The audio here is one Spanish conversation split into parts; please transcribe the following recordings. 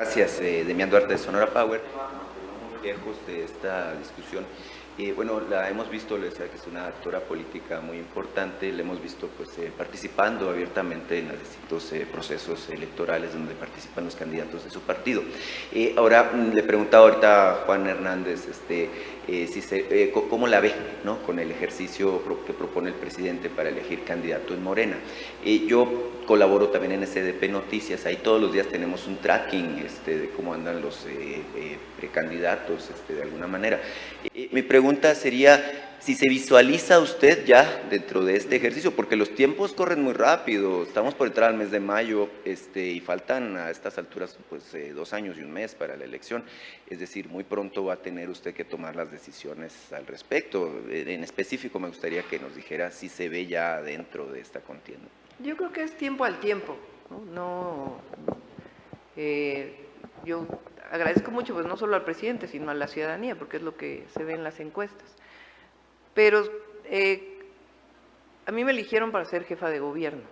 Gracias, Demián Duarte de Sonora Power. Lejos de esta discusión. Bueno, la hemos visto, le decía que es una actora política muy importante, la hemos visto pues participando abiertamente en los distintos procesos electorales donde participan los candidatos de su partido. Ahora le preguntaba ahorita a Juan Hernández cómo la ve, ¿no?, con el ejercicio que propone el presidente para elegir candidato en Morena. Yo colaboro también en SDP Noticias, ahí todos los días tenemos un tracking de cómo andan los precandidatos de alguna manera. Mi pregunta sería si se visualiza usted ya dentro de este ejercicio, porque los tiempos corren muy rápido, estamos por entrar al mes de mayo y faltan a estas alturas pues 2 años y un mes para la elección, es decir, muy pronto va a tener usted que tomar las decisiones al respecto. En específico me gustaría que nos dijera si se ve ya dentro de esta contienda. Yo creo que es tiempo al tiempo, ¿no? Yo agradezco mucho, pues no solo al presidente, sino a la ciudadanía, porque es lo que se ve en las encuestas. Pero a mí me eligieron para ser jefa de gobierno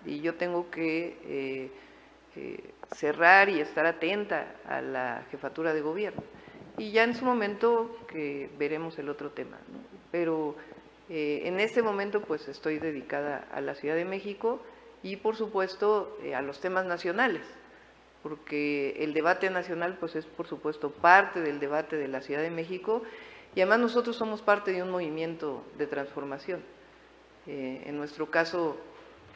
y yo tengo que cerrar y estar atenta a la jefatura de gobierno. Y ya en su momento que veremos el otro tema, ¿no? Pero en este momento pues estoy dedicada a la Ciudad de México y por supuesto a los temas nacionales, porque el debate nacional pues es por supuesto parte del debate de la Ciudad de México y además nosotros somos parte de un movimiento de transformación. En nuestro caso,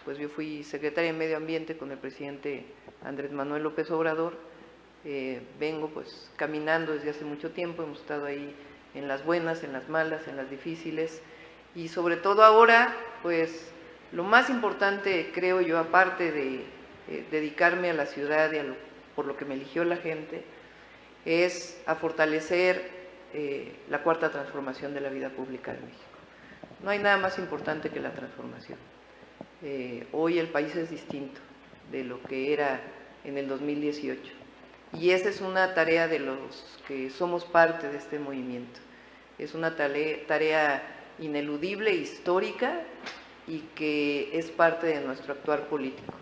pues yo fui secretaria de Medio Ambiente con el presidente Andrés Manuel López Obrador, vengo pues caminando desde hace mucho tiempo, hemos estado ahí en las buenas, en las malas, en las difíciles y sobre todo ahora pues lo más importante creo yo, aparte de dedicarme a la ciudad y por lo que me eligió la gente, es a fortalecer la cuarta transformación de la vida pública de México. No hay nada más importante que la transformación. Hoy el país es distinto de lo que era en el 2018 y esa es una tarea de los que somos parte de este movimiento. Es una tarea ineludible, histórica y que es parte de nuestro actuar político.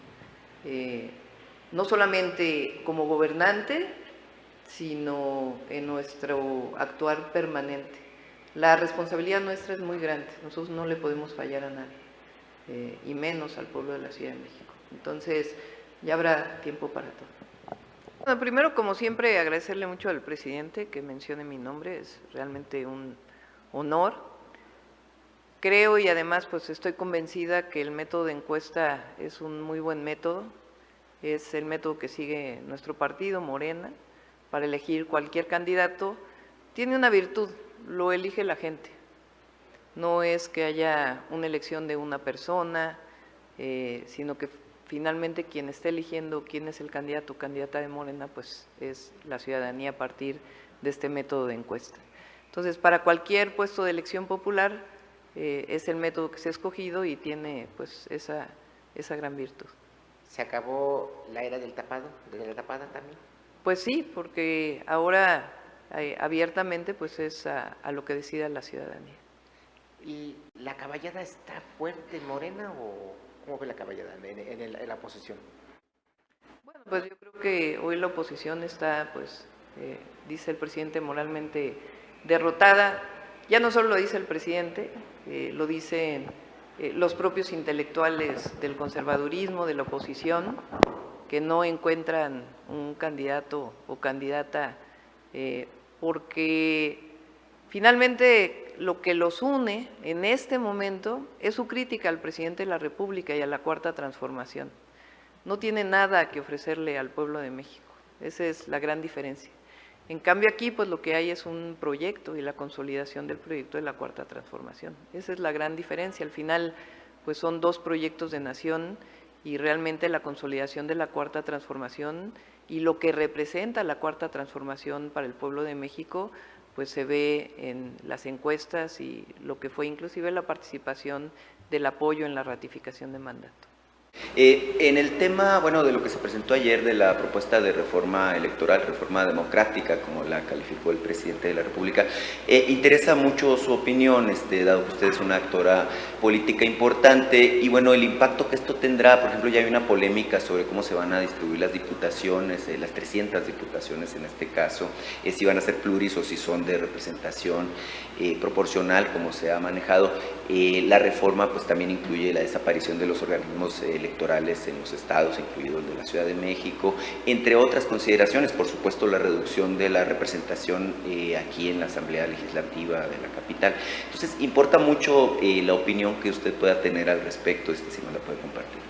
No solamente como gobernante, sino en nuestro actuar permanente. La responsabilidad nuestra es muy grande, nosotros no le podemos fallar a nadie, y menos al pueblo de la Ciudad de México. Entonces, ya habrá tiempo para todo. Bueno, primero, como siempre, agradecerle mucho al presidente que mencione mi nombre, es realmente un honor. Creo y además pues estoy convencida que el método de encuesta es un muy buen método, es el método que sigue nuestro partido, Morena, para elegir cualquier candidato. Tiene una virtud, lo elige la gente. No es que haya una elección de una persona, sino que finalmente quien está eligiendo quién es el candidato o candidata de Morena, pues es la ciudadanía a partir de este método de encuesta. Entonces, para cualquier puesto de elección popular, es el método que se ha escogido y tiene pues esa gran virtud. ¿Se acabó la era del tapado, de la tapada también? Pues sí, porque ahora abiertamente pues es a lo que decida la ciudadanía. ¿Y la caballada está fuerte en Morena o cómo ve la caballada en la oposición? Bueno, pues yo creo que hoy la oposición está, pues, dice el presidente, moralmente derrotada. Ya no solo lo dice el presidente, lo dicen los propios intelectuales del conservadurismo, de la oposición, que no encuentran un candidato o candidata porque finalmente lo que los une en este momento es su crítica al presidente de la República y a la Cuarta Transformación. No tiene nada que ofrecerle al pueblo de México, esa es la gran diferencia. En cambio aquí pues lo que hay es un proyecto y la consolidación del proyecto de la Cuarta Transformación. Esa es la gran diferencia, al final pues son 2 proyectos de nación y realmente la consolidación de la Cuarta Transformación y lo que representa la Cuarta Transformación para el pueblo de México pues se ve en las encuestas y lo que fue inclusive la participación del apoyo en la ratificación de mandato. En el tema, bueno, de lo que se presentó ayer de la propuesta de reforma electoral, reforma democrática, como la calificó el presidente de la República, interesa mucho su opinión, dado que usted es una actora política importante, y bueno, el impacto que esto tendrá. Por ejemplo, ya hay una polémica sobre cómo se van a distribuir las diputaciones, las 300 diputaciones en este caso, si van a ser pluris o si son de representación proporcional, como se ha manejado. La reforma pues también incluye la desaparición de los organismos electorales en los estados, incluido el de la Ciudad de México, entre otras consideraciones. Por supuesto, la reducción de la representación aquí en la Asamblea Legislativa de la capital. Entonces, importa mucho la opinión que usted pueda tener al respecto, si nos la puede compartir.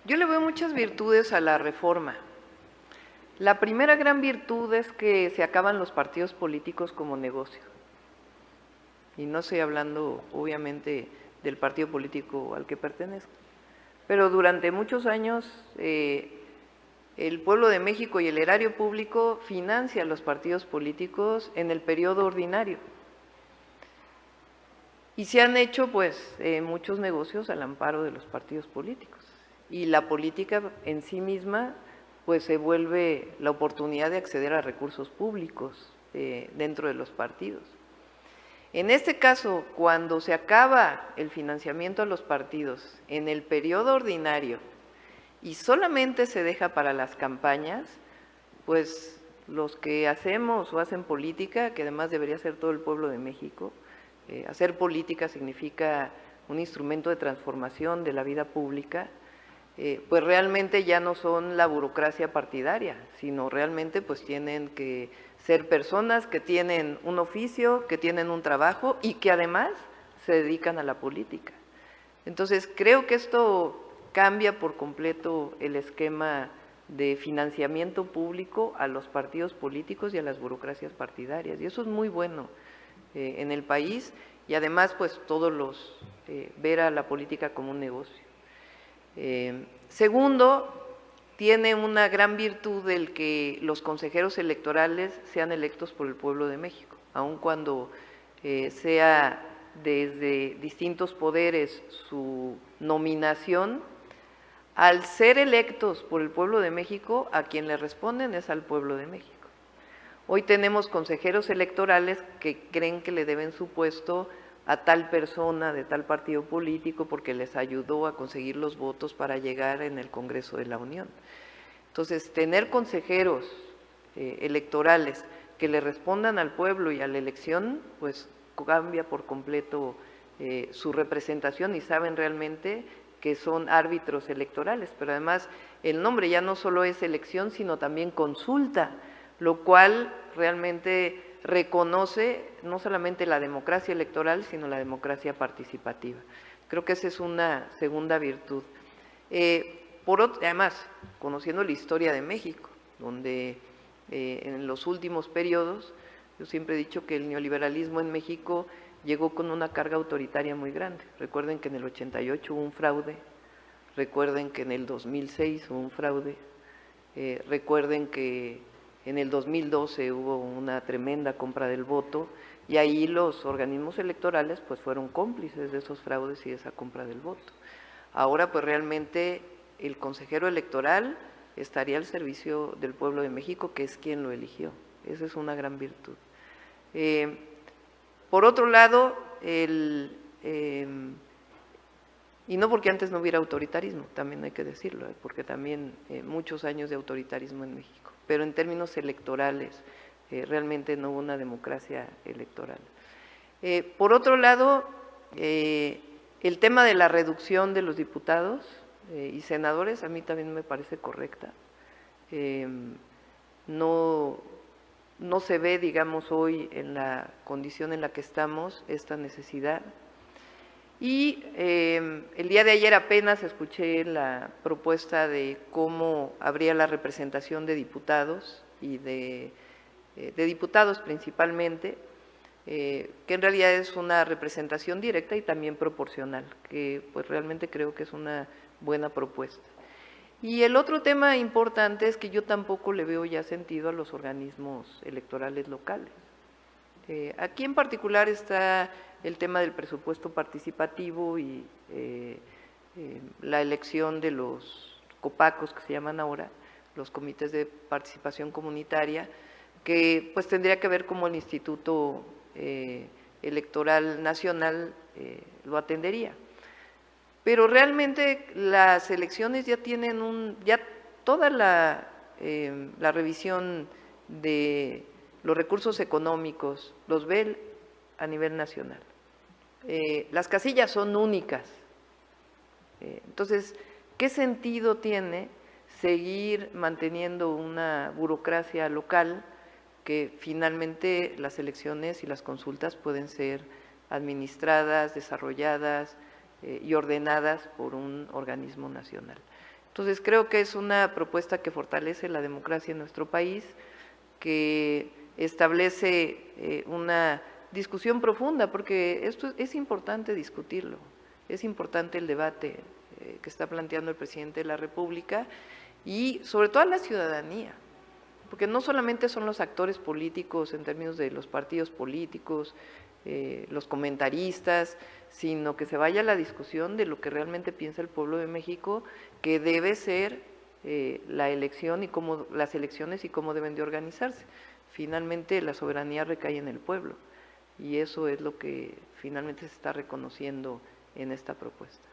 Yo le veo muchas virtudes a la reforma. La primera gran virtud es que se acaban los partidos políticos como negocio. Y no estoy hablando, obviamente, del partido político al que pertenezco. Pero durante muchos años, el pueblo de México y el erario público financia los partidos políticos en el periodo ordinario. Y se han hecho, pues, muchos negocios al amparo de los partidos políticos. Y la política en sí misma, pues, se vuelve la oportunidad de acceder a recursos públicos dentro de los partidos. En este caso, cuando se acaba el financiamiento a los partidos en el periodo ordinario y solamente se deja para las campañas, pues los que hacemos o hacen política, que además debería ser todo el pueblo de México, hacer política significa un instrumento de transformación de la vida pública, pues realmente ya no son la burocracia partidaria, sino realmente pues tienen que ser personas que tienen un oficio, que tienen un trabajo y que además se dedican a la política. Entonces, creo que esto cambia por completo el esquema de financiamiento público a los partidos políticos y a las burocracias partidarias, y eso es muy bueno en el país, y además pues todos los ver a la política como un negocio. Segundo, tiene una gran virtud el que los consejeros electorales sean electos por el pueblo de México, aun cuando sea desde distintos poderes su nominación. Al ser electos por el pueblo de México, a quien le responden es al pueblo de México. Hoy tenemos consejeros electorales que creen que le deben su puesto a tal persona de tal partido político porque les ayudó a conseguir los votos para llegar en el Congreso de la Unión. Entonces, tener consejeros electorales que le respondan al pueblo y a la elección, pues cambia por completo su representación y saben realmente que son árbitros electorales, pero además el nombre ya no solo es elección, sino también consulta, lo cual realmente reconoce no solamente la democracia electoral, sino la democracia participativa. Creo que esa es una segunda virtud. Además, conociendo la historia de México, donde en los últimos periodos, yo siempre he dicho que el neoliberalismo en México llegó con una carga autoritaria muy grande. Recuerden que en el 88 hubo un fraude, recuerden que en el 2006 hubo un fraude, recuerden que en el 2012 hubo una tremenda compra del voto y ahí los organismos electorales pues fueron cómplices de esos fraudes y de esa compra del voto. Ahora pues realmente el consejero electoral estaría al servicio del pueblo de México, que es quien lo eligió. Esa es una gran virtud. Por otro lado, y no porque antes no hubiera autoritarismo, también hay que decirlo, porque también muchos años de autoritarismo en México, pero en términos electorales realmente no hubo una democracia electoral. Por otro lado, el tema de la reducción de los diputados y senadores a mí también me parece correcta. No se ve, digamos, hoy en la condición en la que estamos esta necesidad. Y el día de ayer apenas escuché la propuesta de cómo habría la representación de diputados y de diputados principalmente, que en realidad es una representación directa y también proporcional, que pues realmente creo que es una buena propuesta. Y el otro tema importante es que yo tampoco le veo ya sentido a los organismos electorales locales. Aquí en particular está el tema del presupuesto participativo y la elección de los COPACOS, que se llaman ahora, los comités de participación comunitaria, que pues tendría que ver cómo el Instituto Electoral Nacional lo atendería. Pero realmente las elecciones ya tienen ya toda la revisión de los recursos económicos los ve a nivel nacional. Las casillas son únicas. Entonces, ¿qué sentido tiene seguir manteniendo una burocracia local que finalmente las elecciones y las consultas pueden ser administradas, desarrolladas y ordenadas por un organismo nacional? Entonces, creo que es una propuesta que fortalece la democracia en nuestro país, que establece una discusión profunda, porque esto es importante discutirlo, es importante el debate que está planteando el presidente de la República y sobre todo a la ciudadanía, porque no solamente son los actores políticos en términos de los partidos políticos, los comentaristas, sino que se vaya a la discusión de lo que realmente piensa el pueblo de México, que debe ser la elección y cómo las elecciones y cómo deben de organizarse. Finalmente la soberanía recae en el pueblo y eso es lo que finalmente se está reconociendo en esta propuesta.